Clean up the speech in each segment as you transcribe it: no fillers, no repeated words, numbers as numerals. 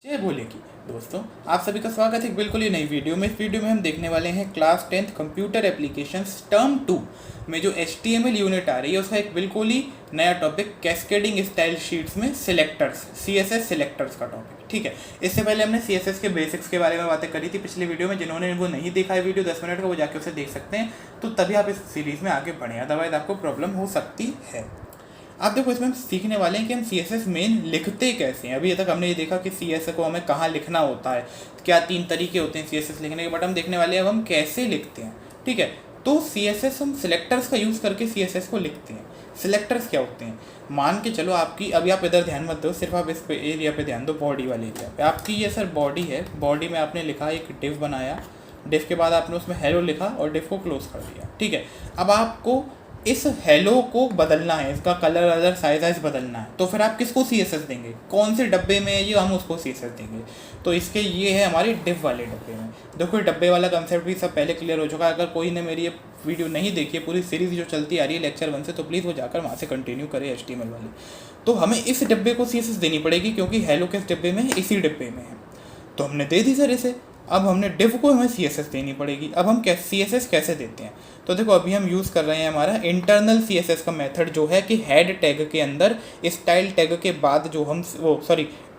जय भोले की दोस्तों, आप सभी का स्वागत है बिल्कुल ही नई वीडियो में। इस वीडियो में हम देखने वाले हैं class 10th computer applications term 2 में जो HTML यूनिट आ रही है उसका एक बिल्कुल ही नया टॉपिक कैस्केडिंग स्टाइल शीट्स में सिलेक्टर्स, CSS सिलेक्टर्स का टॉपिक। ठीक है, इससे पहले हमने CSS के बेसिक्स के बारे में बातें करी थी पिछली वीडियो में। जिन्होंने वो नहीं देखा है वीडियो 10 मिनट का, वो जाके उसे देख सकते हैं, तो तभी आप इस सीरीज़ में आगे बढ़ें, अदरवाइज आपको प्रॉब्लम हो सकती है। आप देखो, इसमें हम सीखने वाले हैं कि हम CSS मेन लिखते कैसे हैं। अभी तक हमने ये देखा कि CSS को हमें कहाँ लिखना होता है, क्या 3 तरीके होते हैं CSS लिखने के, बट हम देखने वाले हैं अब हम कैसे लिखते हैं। ठीक है, तो CSS हम सिलेक्टर्स का यूज़ करके CSS को लिखते हैं। सिलेक्टर्स क्या होते हैं, मान के चलो आपकी, अभी आप इधर ध्यान मत दो, सिर्फ आप इस पे एरिया पे ध्यान दो, बॉडी वाले एरिया पे। आपकी ये सर बॉडी है, बॉडी में आपने लिखा एक डिव बनाया, डिव के बाद आपने उसमें हेलो लिखा और डिव को क्लोज कर दिया। ठीक है, अब आपको इस हेलो को बदलना है, इसका कलर अलर साइज बदलना है, तो फिर आप किसको CSS देंगे, कौन से डब्बे में है ये, हम उसको CSS देंगे। तो इसके ये है हमारे डिव वाले डब्बे में। देखो, डब्बे वाला कंसेप्ट भी सब पहले क्लियर हो चुका है। अगर कोई ने मेरी ये वीडियो नहीं देखी है, पूरी सीरीज़ जो चलती आ रही है लेक्चर 1 से, तो प्लीज़ वो जाकर वहाँ से कंटिन्यू करें HTML वाली। तो हमें इस डब्बे को CSS देनी पड़ेगी, क्योंकि हेलो किस डब्बे में है, इसी डब्बे में है। तो हमने दे दी सर इसे। अब हमने डिव को हमें CSS देनी पड़ेगी। अब हम CSS कैसे देते हैं, तो देखो अभी हम यूज़ कर रहे हैं हमारा इंटरनल CSS का मेथड, जो है कि हेड टैग के अंदर स्टाइल टैग के बाद जो हम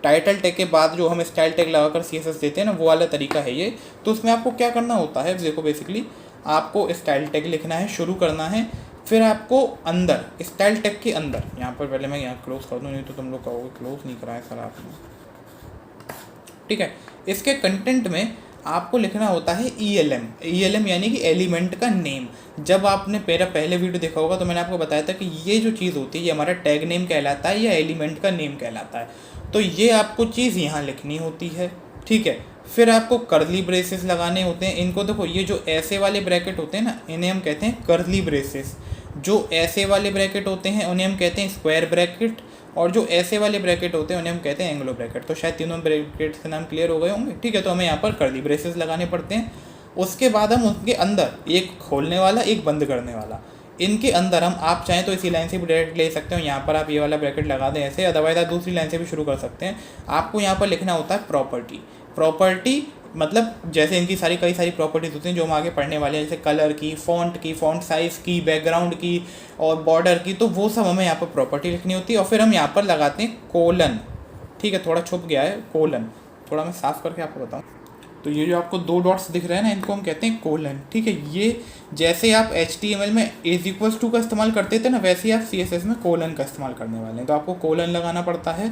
टाइटल टैग के बाद जो हम स्टाइल टैग लगाकर CSS देते हैं ना, वो वाला तरीका है ये। तो उसमें आपको क्या करना होता है, देखो बेसिकली आपको स्टाइल टैग लिखना है, शुरू करना है, फिर आपको अंदर स्टाइल टैग के अंदर, यहाँ पर पहले मैं यहाँ क्लोज कर दूँ, नहीं तो तुम लोग कहोगे क्लोज नहीं कराया सर आपने। ठीक है, इसके कंटेंट में आपको लिखना होता है ELM यानी कि एलिमेंट का नेम। जब आपने मेरा पहले वीडियो देखा होगा तो मैंने आपको बताया था कि ये जो चीज़ होती है ये हमारा टैग नेम कहलाता है या एलिमेंट का नेम कहलाता है। तो ये आपको चीज़ यहाँ लिखनी होती है। ठीक है, फिर आपको कर्ली ब्रेसेस लगाने होते हैं। इनको देखो, ये जो ऐसे वाले ब्रैकेट होते हैं ना, इन्हें हम कहते हैं कर्ली ब्रेसेस। जो ऐसे वाले ब्रैकेट होते हैं उन्हें हम कहते हैं स्क्वायर ब्रैकेट, और जो ऐसे वाले ब्रैकेट होते हैं उन्हें हम कहते हैं एंग्लो ब्रैकेट। तो शायद तीनों ब्रैकेट्स के नाम क्लियर हो गए होंगे। ठीक है, तो हमें यहाँ पर कर्ली ब्रेसेस लगाने पड़ते हैं। उसके बाद हम उसके अंदर एक खोलने वाला, एक बंद करने वाला, इनके अंदर हम, आप चाहें तो इसी लाइन से भी डायरेक्ट ले सकते हो, यहाँ पर आप ये वाला ब्रैकेट लगा दें ऐसे, अदरवाइज आप दूसरी लाइन से भी शुरू कर सकते हैं। आपको यहाँ पर लिखना होता है प्रॉपर्टी, मतलब जैसे इनकी कई सारी प्रॉपर्टीज़ होती हैं जो हम आगे पढ़ने वाले हैं, जैसे कलर की, फ़ॉन्ट साइज़ की, बैकग्राउंड की और बॉर्डर की। तो वो सब हमें यहाँ पर प्रॉपर्टी लिखनी होती है। और फिर हम यहाँ पर लगाते हैं कोलन। ठीक है, थोड़ा छुप गया है कोलन, थोड़ा मैं साफ़ करके आपको बताऊँ। तो ये जो आपको 2 डॉट्स दिख रहे हैं ना, इनको हम कहते हैं कोलन। ठीक है, ये जैसे आप HTML में == का इस्तेमाल करते थे ना, वैसे ही आप CSS में कोलन का इस्तेमाल करने वाले हैं। तो आपको कोलन लगाना पड़ता है।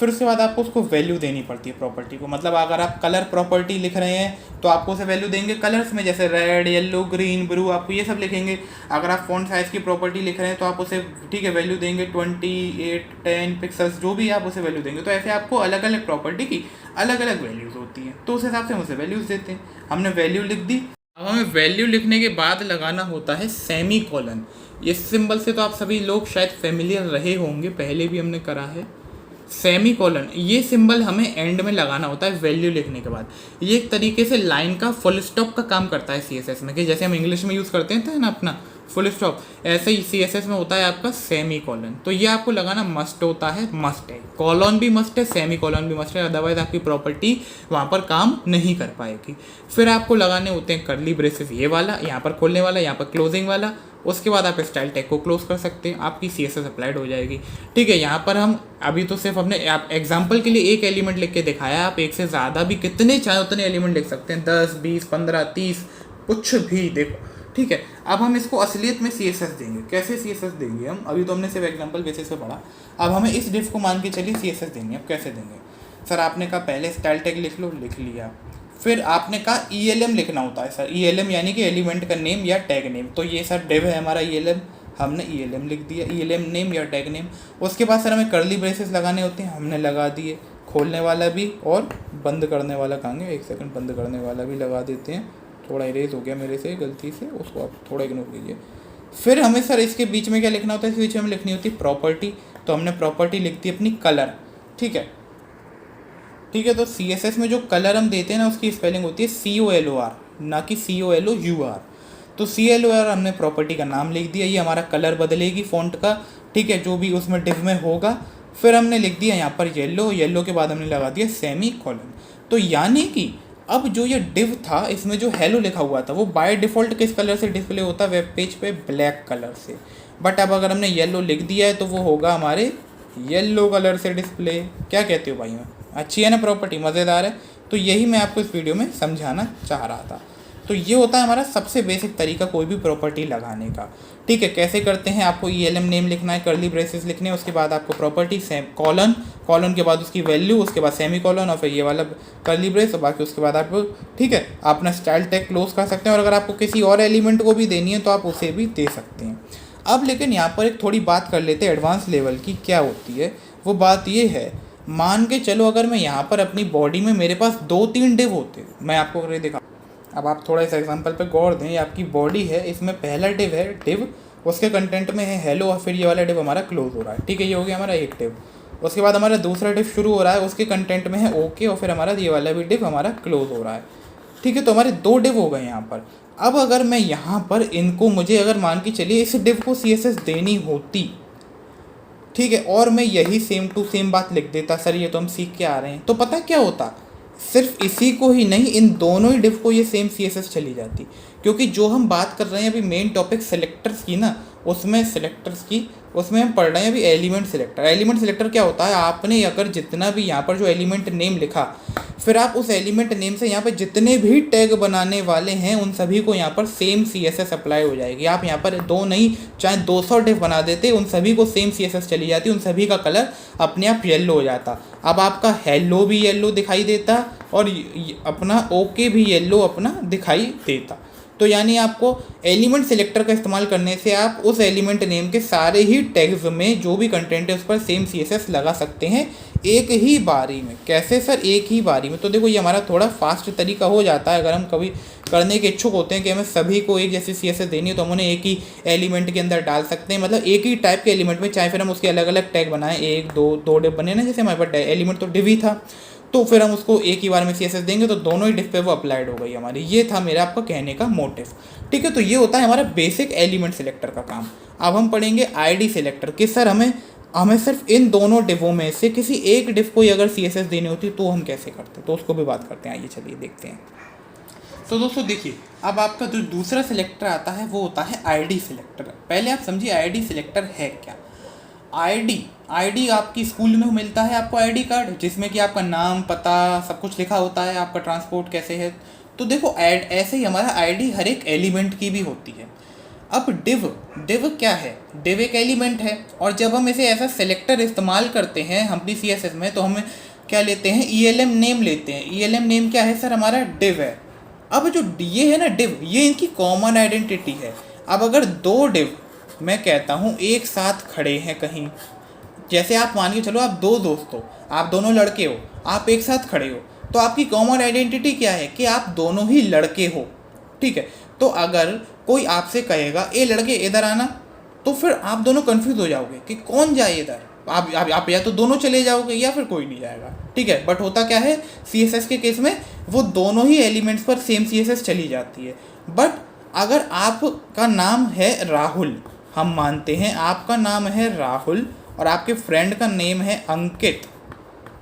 फिर उसके बाद आपको उसको वैल्यू देनी पड़ती है प्रॉपर्टी को। मतलब अगर आप कलर प्रॉपर्टी लिख रहे हैं तो आपको उसे वैल्यू देंगे कलर्स में, जैसे रेड, येलो, ग्रीन, ब्लू, आपको ये सब लिखेंगे। अगर आप फ़ॉन्ट साइज़ की प्रॉपर्टी लिख रहे हैं तो आप उसे, ठीक है, वैल्यू देंगे 28, 10 पिक्सल्स, जो भी आप उसे वैल्यू देंगे। तो ऐसे आपको अलग अलग प्रॉपर्टी की अलग अलग वैल्यूज़ होती हैं, तो उस हिसाब से हम उसे वैल्यूज़ देते हैं। हमने वैल्यू लिख दी। अब हमें वैल्यू लिखने के बाद लगाना होता है सेमी कोलन। इस सिंबल से तो आप सभी लोग शायद फेमिलियर रहे होंगे, पहले भी हमने करा है। सेमी कोलन, ये सिंबल हमें एंड में लगाना होता है वैल्यू लिखने के बाद। ये एक तरीके से लाइन का फुल स्टॉप का काम करता है CSS में, कि जैसे हम इंग्लिश में यूज़ करते हैं ना अपना फुल स्टॉप, ऐसे ही CSS में होता है आपका सेमी कोलन। तो ये आपको लगाना मस्ट होता है, मस्ट है। कॉलन भी मस्ट है, सेमी कोलन भी मस्ट है, अदरवाइज आपकी प्रॉपर्टी वहाँ पर काम नहीं कर पाएगी। फिर आपको लगाने होते हैं कर्ली ब्रेसेस, ये वाला, यहाँ पर खोलने वाला, यहाँ पर क्लोजिंग वाला। उसके बाद आप स्टाइल टैग को क्लोज कर सकते हैं, आपकी CSS अप्लाइड हो जाएगी। ठीक है, यहाँ पर हम अभी तो सिर्फ अपने आप एग्जाम्पल के लिए एक एलिमेंट लिख के दिखाया। आप एक से ज़्यादा भी कितने चाहे उतने एलिमेंट लिख सकते हैं, 10, 20, 15, 30, कुछ भी देखो। ठीक है, अब हम इसको असलियत में CSS देंगे। कैसे CSS देंगे हम, अभी तो हमने सिर्फ एग्जाम्पल बेसिस पे पढ़ा। अब हमें इस डिफ को मान के चलिए CSS देंगे। अब कैसे देंगे सर, आपने कहा पहले स्टाइल टैग लिख लो, लिख लिया। फिर आपने कहा ELM लिखना होता है सर, ELM यानी कि एलिमेंट का नेम या टैग नेम। तो ये सर डिव है हमारा ELM, हमने ELM लिख दिया, ELM नेम या टैग नेम। उसके बाद सर हमें कर्ली ब्रेसेस लगाने होते हैं, हमने लगा दिए। खोलने वाला भी और बंद करने वाला कहेंगे, 1 सेकंड, बंद करने वाला भी लगा देते हैं। थोड़ा इरेज हो गया मेरे से गलती से, उसको आप थोड़ा इग्नोर कीजिए। फिर हमें सर इसके बीच में क्या लिखना होता है, इसके बीच में हमें लिखनी होती है प्रॉपर्टी। तो हमने प्रॉपर्टी लिख दी अपनी कलर। ठीक है, तो CSS में जो कलर हम देते हैं ना, उसकी स्पेलिंग होती है COLOR, ना कि COLOUR। तो COLOR हमने प्रॉपर्टी का नाम लिख दिया, ये हमारा कलर बदलेगी फ़ॉन्ट का। ठीक है, जो भी उसमें डिव में होगा। फिर हमने लिख दिया यहाँ पर येलो, येलो के बाद हमने लगा दिया सेमी कॉलन। तो यानी कि अब जो ये डिव था इसमें जो हेलो लिखा हुआ था वो बाय डिफ़ॉल्ट किस कलर से डिस्प्ले होता है वेब पेज पे? ब्लैक कलर से। बट अब अगर हमने येलो लिख दिया है तो वो होगा हमारे येलो कलर से डिस्प्ले। क्या कहते हो भाई? मैं अच्छी है ना प्रॉपर्टी, मज़ेदार है। तो यही मैं आपको इस वीडियो में समझाना चाह रहा था। तो ये होता है हमारा सबसे बेसिक तरीका कोई भी प्रॉपर्टी लगाने का। ठीक है, कैसे करते हैं? आपको ELM नेम लिखना है, कर्ली ब्रेसेस लिखने हैं, उसके बाद आपको प्रॉपर्टी कॉलन, कॉलन के बाद उसकी वैल्यू, उसके बाद सेमी कॉलन और फिर ये वाला कर्ली ब्रेस और बाकी उसके बाद आप, ठीक है, अपना स्टाइल टैग क्लोज कर सकते हैं। और अगर आपको किसी और एलिमेंट को भी देनी है तो आप उसे भी दे सकते हैं। अब लेकिन यहाँ पर एक थोड़ी बात कर लेते हैं एडवांस लेवल की। क्या होती है वो बात? ये है, मान के चलो अगर मैं यहाँ पर अपनी बॉडी में मेरे पास 2-3 डिव होते, मैं आपको अगर दिखा, अब आप थोड़ा इस एग्जांपल पे गौर दें। ये आपकी बॉडी है, इसमें पहला डिव है डिव, उसके कंटेंट में है हेलो और फिर ये वाला डिव हमारा क्लोज हो रहा है। ठीक है, ये हो गया हमारा एक डिव। उसके बाद हमारा दूसरा डिव शुरू हो रहा है, उसके कंटेंट में है ओके और फिर हमारा ये वाला भी डिव हमारा क्लोज हो रहा है। ठीक है, तो हमारे 2 डिव हो गए यहाँ पर। अब अगर मैं यहाँ पर इनको, मुझे अगर मान के चलिए इस डिव को CSS देनी होती, ठीक है, और मैं यही सेम टू सेम बात लिख देता, सर ये तो हम सीख के आ रहे हैं, तो पता क्या होता? सिर्फ इसी को ही नहीं, इन दोनों ही डिव को ये सेम CSS चली जाती। क्योंकि जो हम बात कर रहे हैं अभी मेन टॉपिक सेलेक्टर्स की ना, उसमें सेलेक्टर्स की, उसमें हम पढ़ रहे हैं अभी एलिमेंट सेलेक्टर। एलिमेंट सेलेक्टर क्या होता है? आपने अगर जितना भी यहाँ पर जो एलिमेंट नेम लिखा, फिर आप उस एलिमेंट नेम से यहाँ पर जितने भी टैग बनाने वाले हैं उन सभी को यहाँ पर सेम CSS अप्लाई हो जाएगी। आप यहाँ पर 2 नहीं चाहे 200 डिव बना देते, उन सभी को सेम CSS चली जाती, उन सभी का कलर अपने आप येलो हो जाता। अब आपका हेलो भी येलो दिखाई देता और अपना ओके भी येलो अपना दिखाई देता। तो यानी आपको एलिमेंट सेलेक्टर का इस्तेमाल करने से आप उस एलिमेंट नेम के सारे ही टैग्स में जो भी कंटेंट है उस पर सेम CSS लगा सकते हैं एक ही बारी में। कैसे सर? एक ही बारी में। तो देखो ये हमारा थोड़ा फास्ट तरीका हो जाता है। अगर हम कभी करने के इच्छुक होते हैं कि हमें सभी को एक जैसी CSS देनी है तो हम उन्हें एक ही एलिमेंट के अंदर डाल सकते हैं, मतलब एक ही टाइप के एलिमेंट में, चाहे फिर हम उसके अलग अलग टैग बनाएं, 1-2 डिव बने ना, जैसे हमारे पास एलिमेंट तो डिव ही था, तो फिर हम उसको एक ही बार में CSS देंगे तो दोनों ही डिव पे वो अप्लाइड हो गई हमारी। ये था मेरा आपका कहने का मोटिव। ठीक है, तो ये होता है हमारा बेसिक एलिमेंट सेलेक्टर का काम। अब हम पढ़ेंगे ID सेलेक्टर कि सर हमें सिर्फ इन दोनों डिवों में से किसी एक डिव को ही अगर CSS देनी होती तो हम कैसे करते, तो उसको भी बात करते हैं। आइए चलिए देखते हैं। तो दोस्तों देखिए, अब आपका जो दूसरा सेलेक्टर आता है वो होता है ID सेलेक्टर। पहले आप समझिए ID सेलेक्टर है क्या। आईडी आपकी स्कूल में मिलता है आपको ID कार्ड, जिसमें कि आपका नाम, पता, सब कुछ लिखा होता है, आपका ट्रांसपोर्ट कैसे है। तो देखो ऐसे ही हमारा ID हर एक एलिमेंट की भी होती है। अब डिव क्या है? डिव एक एलिमेंट है और जब हम इसे ऐसा सेलेक्टर इस्तेमाल करते हैं हम अपनी CSS में तो हम क्या लेते हैं? ELM नेम लेते हैं। ELM नेम क्या है सर? हमारा डिव है। अब जो ये है ना डिव, ये इनकी कॉमन आइडेंटिटी है। अब अगर 2 डिव मैं कहता हूँ एक साथ खड़े हैं कहीं, जैसे आप मान के चलो आप 2 दोस्त हो, आप दोनों लड़के हो, आप एक साथ खड़े हो, तो आपकी कॉमन आइडेंटिटी क्या है कि आप दोनों ही लड़के हो। ठीक है, तो अगर कोई आपसे कहेगा ए लड़के इधर आना, तो फिर आप दोनों कंफ्यूज हो जाओगे कि कौन जाए इधर। आप या तो दोनों चले जाओगे या फिर कोई नहीं जाएगा। ठीक है, बट होता क्या है CSS के केस में वो दोनों ही एलिमेंट्स पर सेम CSS चली जाती है। बट अगर आपका नाम है राहुल, हम मानते हैं आपका नाम है राहुल और आपके फ्रेंड का नेम है अंकित।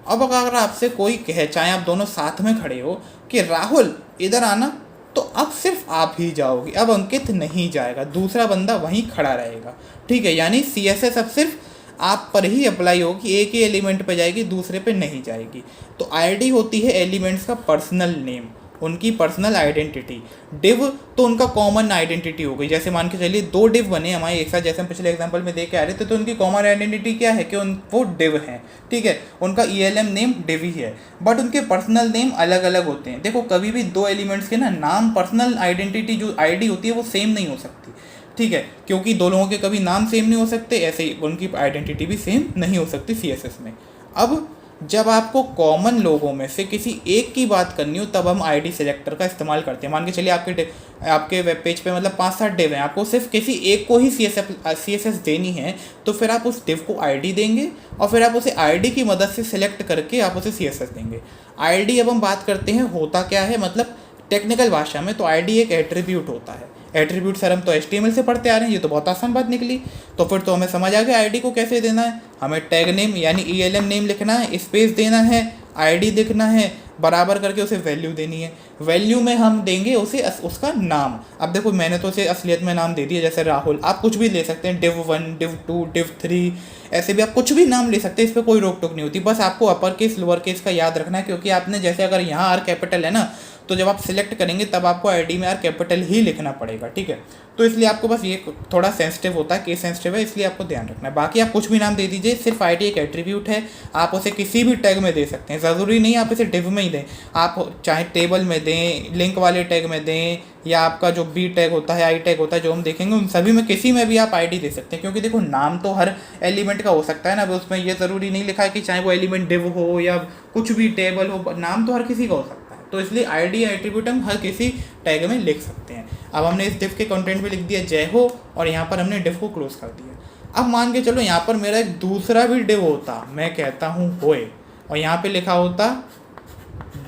अब अगर आपसे कोई कहे, चाहे आप दोनों साथ में खड़े हो, कि राहुल इधर आना, तो अब सिर्फ आप ही जाओगे, अब अंकित नहीं जाएगा, दूसरा बंदा वहीं खड़ा रहेगा। ठीक है, यानी CSS अब सिर्फ आप पर ही अप्लाई होगी, एक ही एलिमेंट पे जाएगी, दूसरे पे नहीं जाएगी। तो ID होती है एलिमेंट्स का पर्सनल नेम, उनकी पर्सनल आइडेंटिटी। डिव तो उनका कॉमन आइडेंटिटी हो गई। जैसे मान के चलिए 2 डिव बने हमारे एक साथ, जैसे हम पिछले एग्जांपल में देख के आ रहे थे, तो उनकी कॉमन आइडेंटिटी क्या है कि वो डिव हैं। ठीक है, उनका ELM नेम डिव ही है, बट उनके पर्सनल नेम अलग अलग होते हैं। देखो कभी भी 2 एलिमेंट्स के ना नाम, पर्सनल आइडेंटिटी जो ID होती है वो सेम नहीं हो सकती। ठीक है, क्योंकि 2 लोगों के कभी नाम सेम नहीं हो सकते, ऐसे ही उनकी आइडेंटिटी भी सेम नहीं हो सकती CSS में। अब जब आपको कॉमन लोगों में से किसी एक की बात करनी हो तब हम ID सेलेक्टर का इस्तेमाल करते हैं। मान के चलिए आपके वेब पेज पे मतलब 5-7 डिव हैं, आपको सिर्फ किसी एक को ही CSS देनी है, तो फिर आप उस डिव को ID देंगे और फिर आप उसे ID की मदद से सेलेक्ट करके आप उसे CSS देंगे। ID अब हम बात करते हैं होता क्या है, मतलब टेक्निकल भाषा में तो ID एक एट्रीब्यूट होता है। एट्रीब्यूट सर हम तो HTML से पढ़ते आ रहे हैं, ये तो बहुत आसान बात निकली। तो फिर तो हमें समझ आ गया आईडी को कैसे देना है। हमें टैग नेम यानी ELM नेम लिखना है, स्पेस देना है, आईडी लिखना है, बराबर करके उसे वैल्यू देनी है। वैल्यू में हम देंगे उसे उसका नाम। अब देखो मैंने तो उसे असलियत में नाम दे दिया, जैसे राहुल। आप कुछ भी ले सकते हैं, div1, div2, div3, ऐसे भी आप कुछ भी नाम ले सकते हैं, इस पर कोई रोक टोक नहीं होती। बस आपको अपर केस लोअर केस का याद रखना है, क्योंकि आपने जैसे अगर यहाँ आर कैपिटल है ना, तो जब आप सिलेक्ट करेंगे तब आपको आईडी में आर कैपिटल ही लिखना पड़ेगा, ठीक है। तो इसलिए आपको बस ये थोड़ा सेंसिटिव होता है, केस सेंसिटिव है, इसलिए आपको ध्यान रखना है। बाकी आप कुछ भी नाम दे दीजिए, सिर्फ आईडी एक एट्रीब्यूट है, आप उसे किसी भी टैग में दे सकते हैं। ज़रूरी नहीं आप इसे डिव में ही दें, आप चाहे टेबल में दें, लिंक वाले टैग में दें, या आपका जो बी टैग होता है, आई टैग होता है, जो हम देखेंगे उन सभी में किसी में भी आप आईडी दे सकते हैं। क्योंकि देखो नाम तो हर एलिमेंट का हो सकता है ना, उसमें ये ज़रूरी नहीं लिखा है कि चाहे वो एलिमेंट डिव हो या कुछ भी टेबल हो, नाम तो हर किसी का हो सकता है। तो इसलिए आईडी एट्रीब्यूट हम हर किसी टैग में लिख सकते हैं। अब हमने इस डिव के कंटेंट में लिख दिया जय हो, और यहाँ पर हमने डिव को क्लोज कर दिया। अब मान के चलो यहाँ पर मेरा एक दूसरा भी डिव होता, मैं कहता हूँ होए, और यहाँ पे लिखा होता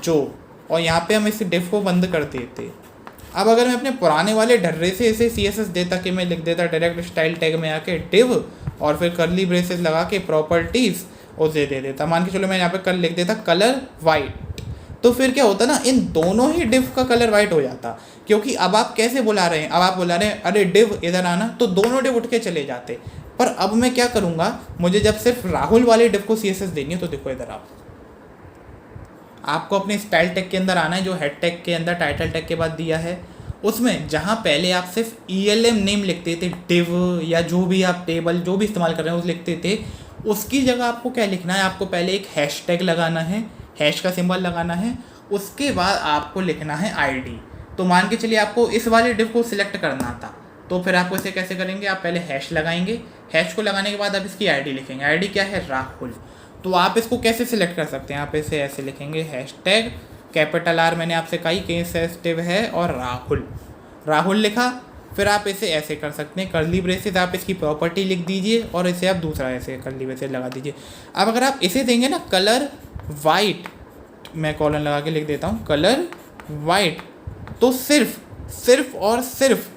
जो, और यहाँ पे हम इस डिव को बंद कर देते। अब अगर मैं अपने पुराने वाले ढर्रे से इसे CSS देता कि मैं लिख देता डायरेक्ट स्टाइल टैग में आके डिव, और फिर कर्ली ब्रेसेस लगा के प्रॉपर्टीज़ उसे दे देता। मान के चलो मैं यहाँ पे कल लिख देता कलर वाइट, तो फिर क्या होता ना, इन दोनों ही डिव का कलर वाइट हो जाता। क्योंकि अब आप कैसे बुला रहे हैं, अब आप बुला रहे हैं अरे डिव इधर आना, तो दोनों डिव उठ के चले जाते। पर अब मैं क्या करूँगा, मुझे जब सिर्फ राहुल वाले डिव को CSS देनी है, तो देखो इधर आपको अपने स्टाइल टैग के अंदर आना है, जो हेड टैग के अंदर टाइटल टैग के बाद दिया है। उसमें जहाँ पहले आप सिर्फ ELM नेम लिखते थे, डिव या जो भी आप टेबल जो भी इस्तेमाल कर रहे हैं उस लिखते थे, उसकी जगह आपको क्या लिखना है, आपको पहले एक हैशटैग लगाना है, हैश का सिंबल लगाना है, उसके बाद आपको लिखना है आईडी। तो मान के चलिए आपको इस वाले डिव को सिलेक्ट करना था, तो फिर आपको इसे कैसे करेंगे, आप पहले हैश लगाएंगे, हैश को लगाने के बाद आप इसकी आईडी लिखेंगे। आईडी क्या है, राहुल। तो आप इसको कैसे सिलेक्ट कर सकते हैं, आप इसे ऐसे लिखेंगे हैशटैग कैपिटल R, मैंने आपसे कही केस सेंसिटिव है, और राहुल लिखा। फिर आप इसे ऐसे कर सकते हैं, कर्ली ब्रेसेस आप इसकी प्रॉपर्टी लिख दीजिए, और इसे आप दूसरा ऐसे कर्ली ब्रेसेस लगा दीजिए। अब अगर आप इसे देंगे ना कलर वाइट, मैं कॉलन लगा के लिख देता हूँ कलर वाइट, तो सिर्फ और सिर्फ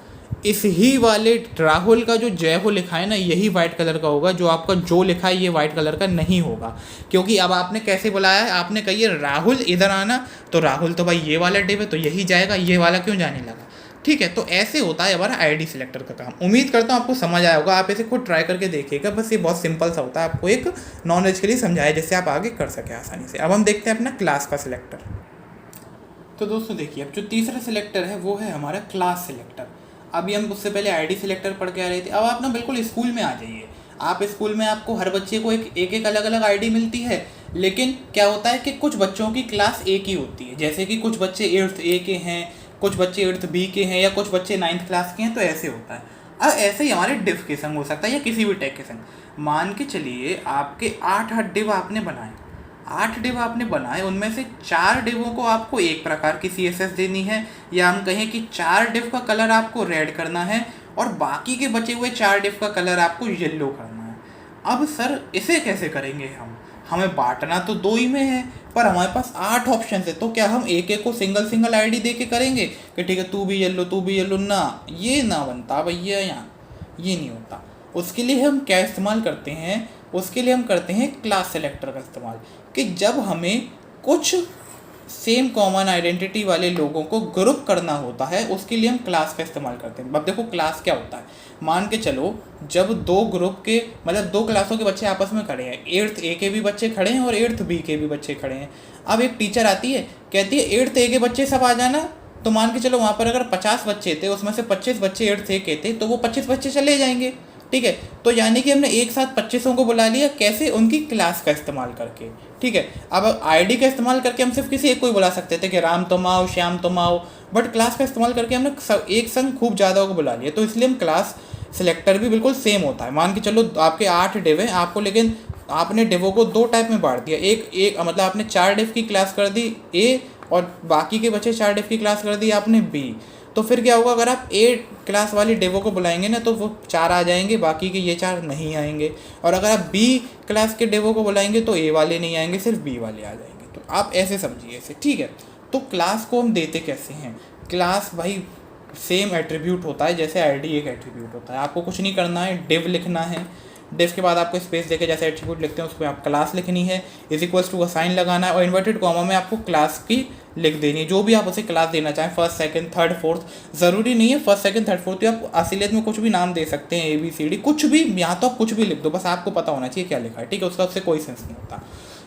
इस ही वाले राहुल का जो जय हो लिखा है ना, यही वाइट कलर का होगा। जो आपका जो लिखा है ये वाइट कलर का नहीं होगा। क्योंकि अब आपने कैसे बुलाया है, आपने कही है राहुल इधर आना, तो राहुल तो भाई ये वाला डिव है तो यही जाएगा, ये वाला क्यों जाने लगा, ठीक है। तो ऐसे होता है हमारा आईडी सिलेक्टर का काम। उम्मीद करता हूँ आपको समझ आया होगा, आप इसे खुद ट्राई करके देखिएगा। बस ये बहुत सिंपल सा होता है, आपको एक नॉलेज के लिए समझाया जिससे आप आगे कर सकें आसानी से। अब हम देखते हैं अपना क्लास का सिलेक्टर। तो दोस्तों देखिए, अब जो तीसरा सिलेक्टर है वो है हमारा क्लास सिलेक्टर। अभी हम उससे पहले आईडी सिलेक्टर पढ़ के आ रहे थे। अब आप ना बिल्कुल स्कूल में आ जाइए। आप स्कूल में आपको हर बच्चे को एक अलग अलग आईडी मिलती है, लेकिन क्या होता है कि कुछ बच्चों की क्लास एक ही होती है। जैसे कि कुछ बच्चे 8th A के हैं, कुछ बच्चे 8th B के हैं, या कुछ बच्चे 9th क्लास के हैं, तो ऐसे होता है। अब ऐसे ही हमारे डिव के संग हो सकता है, या किसी भी टैग के संग। मान के चलिए आपके 8 डिव आपने बनाए, 8 डिव आपने बनाए, उनमें से 4 डिवों को आपको एक प्रकार की CSS देनी है, या हम कहें कि 4 डिव का कलर आपको रेड करना है, और बाकी के बचे हुए 4 डिव का कलर आपको येलो करना है। अब सर इसे कैसे करेंगे हमें बांटना तो 2 ही में है, पर हमारे पास 8 ऑप्शन है। तो क्या हम एक को सिंगल आईडी दे के करेंगे कि ठीक है तू भी येलो ना, ये ना बनता भैया, यहाँ ये नहीं होता। उसके लिए हम क्या इस्तेमाल करते हैं, उसके लिए हम करते हैं क्लास सेलेक्टर का इस्तेमाल। कि जब हमें कुछ सेम कॉमन आइडेंटिटी वाले लोगों को ग्रुप करना होता है, उसके लिए हम क्लास का इस्तेमाल करते हैं। अब देखो क्लास क्या होता है, मान के चलो जब 2 ग्रुप के मतलब 2 क्लासों के बच्चे आपस में खड़े हैं, 8th A के भी बच्चे खड़े हैं और 8th B के भी बच्चे खड़े हैं। अब एक टीचर आती है, कहती है 8th A के बच्चे सब आ जाना। तो मान के चलो वहाँ पर अगर 50 बच्चे थे, उसमें से 25 बच्चे 8th A के थे, तो वो 25 बच्चे चले जाएंगे, ठीक है। तो यानी कि हमने एक साथ 25 को बुला लिया, कैसे, उनकी क्लास का इस्तेमाल करके, ठीक है। अब आईडी का इस्तेमाल करके हम सिर्फ किसी एक को ही बुला सकते थे कि राम तुम आओ, श्याम तुम आओ, बट क्लास का इस्तेमाल करके हमने एक संग खूब ज़्यादा को बुला लिया। तो इसलिए हम क्लास सिलेक्टर भी बिल्कुल सेम होता है। मान के चलो आपके 8 डिव हैं आपको, लेकिन आपने डिवों को 2 टाइप में बांट दिया। एक मतलब आपने 4 डिव की क्लास कर दी A, और बाकी के बचे 4 डिव की क्लास कर दी आपने B। तो फिर क्या होगा, अगर आप A क्लास वाली डिवो को बुलाएंगे ना, तो वो 4 आ जाएंगे, बाकी के ये 4 नहीं आएंगे। और अगर आप B क्लास के डिवो को बुलाएंगे तो A वाले नहीं आएंगे, सिर्फ B वाले आ जाएंगे। तो आप ऐसे समझिए इसे, ठीक है। तो क्लास को हम देते कैसे हैं, क्लास भाई सेम एट्रीब्यूट होता है जैसे आईडी एक एट्रीब्यूट होता है। आपको कुछ नहीं करना है, डिव लिखना है, डिव के बाद आपको स्पेस देके जैसे एट्रीब्यूट लिखते हैं उसमें आप क्लास लिखनी है, इज इक्वल्स टू असाइन लगाना है और इन्वर्टेड कॉमा में आपको क्लास की लिख देनी है, जो भी आप उसे क्लास देना चाहें, फर्स्ट सेकंड थर्ड फोर्थ, ज़रूरी नहीं है फर्स्ट सेकंड थर्ड फोर्थ, आप असलियत में कुछ भी नाम दे सकते हैं, ABCD कुछ भी, यहाँ तो आप कुछ भी लिख दो, बस आपको पता होना चाहिए क्या लिखा है, ठीक है, उससे कोई सेंस नहीं होता।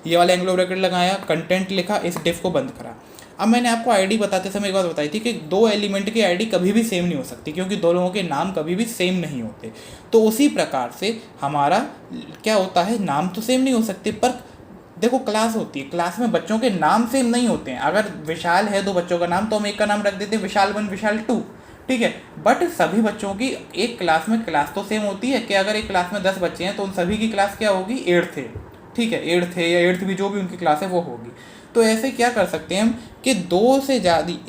ये वाला एंग्लो ब्रैकेट लगाया, कंटेंट लिखा, इस डिफ को बंद करा। अब मैंने आपको आईडी बताते समय एक बात बताई थी कि दो एलिमेंट की आईडी कभी भी सेम नहीं हो सकती, क्योंकि दो लोगों के नाम कभी भी सेम नहीं होते। तो उसी प्रकार से हमारा क्या होता है, नाम तो सेम नहीं हो सकते, पर देखो क्लास होती है, क्लास में बच्चों के नाम सेम नहीं होते हैं। अगर विशाल है दो बच्चों का नाम तो हम एक का नाम रख देते हैं विशाल 1 विशाल 2, ठीक है, बट सभी बच्चों की एक क्लास में क्लास तो सेम होती है कि अगर एक क्लास में 10 बच्चे हैं तो उन सभी की क्लास क्या होगी, 8th है, ठीक है, 8th है या 8th भी जो भी उनकी क्लास है वो होगी। तो ऐसे क्या कर सकते हैं हम कि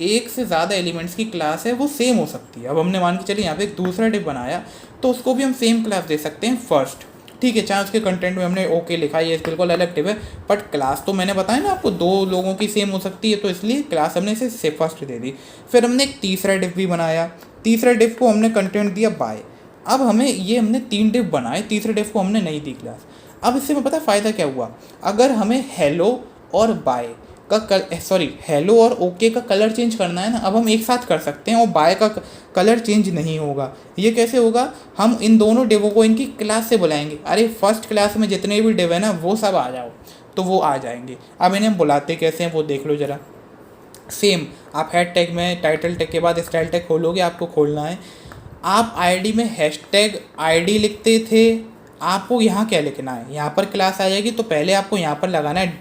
एक से ज़्यादा एलिमेंट्स की क्लास है वो सेम हो सकती है। अब हमने मान के चलिए यहाँ पे एक दूसरा डिव बनाया तो उसको भी हम सेम क्लास दे सकते हैं फर्स्ट, ठीक है, चाहे उसके कंटेंट में हमने ओके लिखा है, ये बिल्कुल अलग डिव है, बट क्लास तो मैंने बताया ना आपको दो लोगों की सेम हो सकती है, तो इसलिए क्लास हमने इसे फर्स्ट दे दी। फिर हमने एक तीसरा डिव भी बनाया, तीसरे डिव को हमने कंटेंट दिया बाय। अब हमने 3 डिव बनाए, तीसरे डिव को हमने नहीं दी क्लास। अब इससे में पता फ़ायदा क्या हुआ, अगर हमें हेलो और बाय हेलो और ओके का कलर चेंज करना है ना, अब हम एक साथ कर सकते हैं और बाय का कलर चेंज नहीं होगा। ये कैसे होगा, हम इन दोनों डिवों को इनकी क्लास से बुलाएंगे, अरे फर्स्ट क्लास में जितने भी डिव है ना वो सब आ जाओ, तो वो आ जाएंगे। अब इन्हें बुलाते कैसे हैं वो देख लो ज़रा। सेम आप हेड टैग में टाइटल टैग के बाद स्टाइल टैग खोलोगे, आपको खोलना है, आप आईडी में हैशटैग आईडी लिखते थे, आपको यहाँ क्या लिखना है, यहाँ पर क्लास आ जाएगी, तो पहले आपको यहाँ पर लगाना है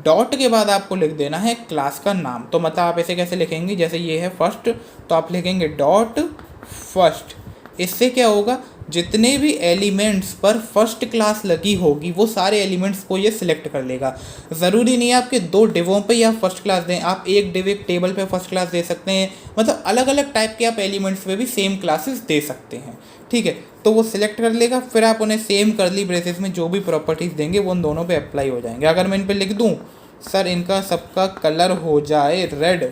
डॉट के बाद आपको लिख देना है क्लास का नाम। तो मतलब आप ऐसे कैसे लिखेंगे, जैसे ये है फर्स्ट तो आप लिखेंगे डॉट फर्स्ट। इससे क्या होगा, जितने भी एलिमेंट्स पर फर्स्ट क्लास लगी होगी वो सारे एलिमेंट्स को ये सिलेक्ट कर लेगा। ज़रूरी नहीं है आपके 2 डिवों पे या फर्स्ट क्लास दें, आप एक डिव एक टेबल पे फर्स्ट क्लास दे सकते हैं, मतलब अलग अलग टाइप के आप एलिमेंट्स पे भी सेम क्लासेस दे सकते हैं, ठीक है। तो वो सिलेक्ट कर लेगा, फिर आप उन्हें सेम कर्ली ब्रेसेस में जो भी प्रॉपर्टीज़ देंगे वो उन दोनों पे अप्लाई हो जाएंगे। अगर मैं इन पे लिख दूँ सर इनका सबका कलर हो जाए रेड,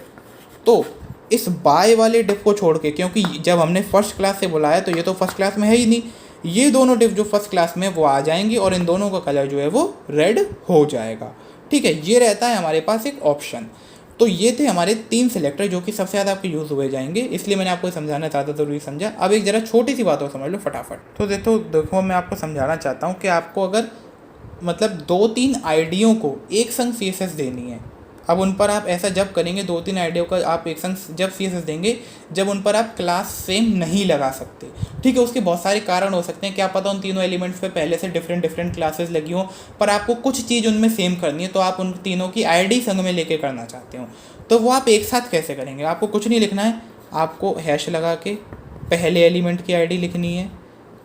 तो इस बाय वाले डिव को छोड़ के, क्योंकि जब हमने फर्स्ट क्लास से बुलाया तो ये तो फर्स्ट क्लास में है ही नहीं, ये दोनों डिव जो फर्स्ट क्लास में वो आ जाएंगी और इन दोनों का कलर जो है वो रेड हो जाएगा, ठीक है। ये रहता है हमारे पास एक ऑप्शन। तो ये थे हमारे 3 सिलेक्टर जो कि सबसे ज़्यादा आपके यूज़ हुए जाएंगे, इसलिए मैंने आपको समझाना ज़्यादा ज़रूरी समझा। अब एक ज़रा छोटी सी बात और समझ लो फटाफट। तो देखो मैं आपको समझाना चाहता हूँ कि आपको अगर मतलब 2-3 आईडियों को एक संग CSS देनी है, अब उन पर आप ऐसा जब करेंगे 2-3 आईडियों का आप एक संग जब CSS देंगे जब उन पर आप क्लास सेम नहीं लगा सकते, ठीक है। उसके बहुत सारे कारण हो सकते हैं, क्या पता उन तीनों एलिमेंट्स पे पहले से डिफरेंट क्लासेस लगी हों, पर आपको कुछ चीज़ उनमें सेम करनी है, तो आप उन तीनों की आईडी संग में लेके करना चाहते हो, तो वो आप एक साथ कैसे करेंगे। आपको कुछ नहीं लिखना है, आपको हैश लगा के पहले एलिमेंट की आईडी लिखनी है,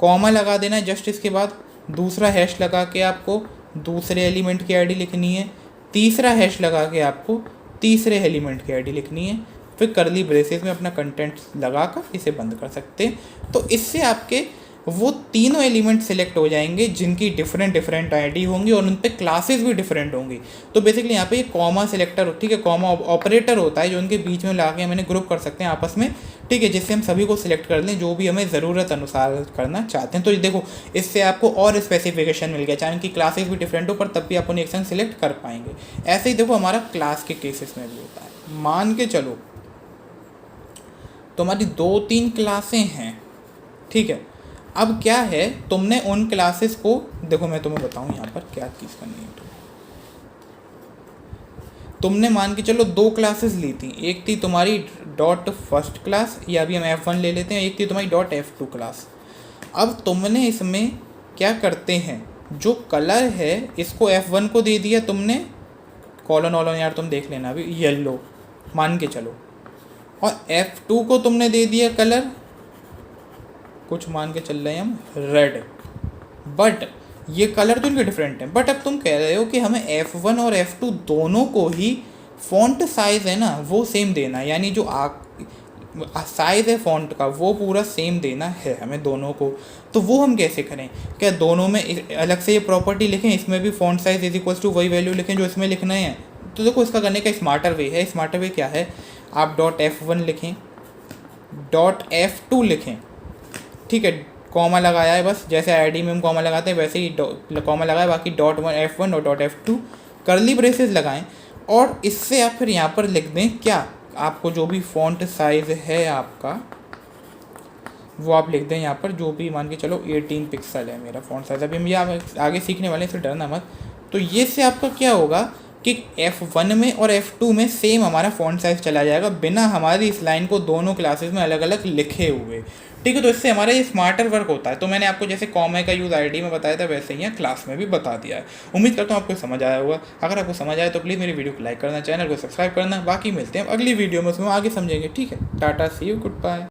कॉमा लगा देना है जस्ट इसके बाद, दूसरा हैश लगा के आपको दूसरे एलिमेंट की आईडी लिखनी है, तीसरा हैश लगा के आपको तीसरे एलिमेंट की आईडी लिखनी है, फिर कर्ली ब्रेसेस में अपना कंटेंट लगाकर इसे बंद कर सकते हैं। तो इससे आपके वो तीनों एलिमेंट सिलेक्ट हो जाएंगे जिनकी डिफरेंट आईडी होंगी और उन पे क्लासेस भी डिफरेंट होंगी। तो बेसिकली यहाँ पे ये कॉमा सिलेक्टर, ठीक है, कॉमा ऑपरेटर होता है जो उनके बीच में ला के मैंने ग्रुप कर सकते हैं आपस में, ठीक है, जिससे हम सभी को सिलेक्ट कर लें जो भी हमें ज़रूरत अनुसार करना चाहते हैं। तो ये देखो इससे आपको और स्पेसिफिकेशन मिल गया, चाहे उनकी क्लासेस भी डिफरेंट हो पर तब भी आप उन्हें एक संग सिलेक्ट कर पाएंगे। ऐसे ही देखो हमारा क्लास के केसेस में भी होता है। मान के चलो तो हमारी 2-3 क्लासें हैं, ठीक है। अब क्या है, तुमने उन क्लासेस को, देखो मैं तुम्हें बताऊं यहाँ पर क्या चीज़ करनी है। तुमने मान के चलो 2 क्लासेस ली थी, एक थी तुम्हारी डॉट फर्स्ट क्लास, या अभी हम F1 ले लेते हैं, एक थी तुम्हारी डॉट F2 क्लास। अब तुमने इसमें क्या करते हैं, जो कलर है इसको F1 को दे दिया तुमने, कॉलन वॉलन यार तुम देख लेना अभी, येलो मान के चलो, और F2 को तुमने दे दिया कलर कुछ मान के चल रहे हैं हम रेड, बट ये कलर तो इनके डिफरेंट हैं। बट अब तुम कह रहे हो कि हमें F1 और F2 दोनों को ही फॉन्ट साइज़ है ना वो सेम देना है, यानी जो साइज़ है फॉन्ट का वो पूरा सेम देना है हमें दोनों को। तो वो हम कैसे करें, क्या दोनों में अलग से ये प्रॉपर्टी लिखें, इसमें भी font size is equals to वही वैल्यू लिखें जो इसमें लिखना है। तो देखो इसका करने का स्मार्टर वे है। स्मार्टर वे क्या है, आप डॉट F1 लिखें, .f2 लिखें, ठीक है। कॉमा लगाया है बस, जैसे आईडी में हम कॉमा लगाते हैं वैसे ही कॉमा लगाया, बाकी .1 और .f2 कर्ली ब्रेसेस लगाएं और इससे आप फिर यहाँ पर लिख दें क्या, आपको जो भी फ़ॉन्ट साइज़ है आपका वो आप लिख दें यहाँ पर, जो भी मान के चलो 18 पिक्सल है मेरा फ़ॉन्ट साइज़। अभी हम ये आगे सीखने वाले हैं, इससे डरना मत। तो ये से आपका क्या होगा कि F1 में और F2 में सेम हमारा फ़ॉन्ट साइज़ चला जाएगा, बिना हमारी इस लाइन को दोनों क्लासेस में अलग अलग लिखे हुए, ठीक है। तो इससे हमारा ये स्मार्टर वर्क होता है। तो मैंने आपको जैसे कॉमा का यूज़ आईडी में बताया था, वैसे ही क्लास में भी बता दिया है। उम्मीद करता हूँ आपको समझ आया होगा। अगर आपको समझ आया तो प्लीज़ मेरी वीडियो को लाइक करना, चैनल को सब्सक्राइब करना। बाकी मिलते हैं अगली वीडियो में, उसमें आगे समझेंगे, ठीक है। टाटा, सी यू, गुड बाय।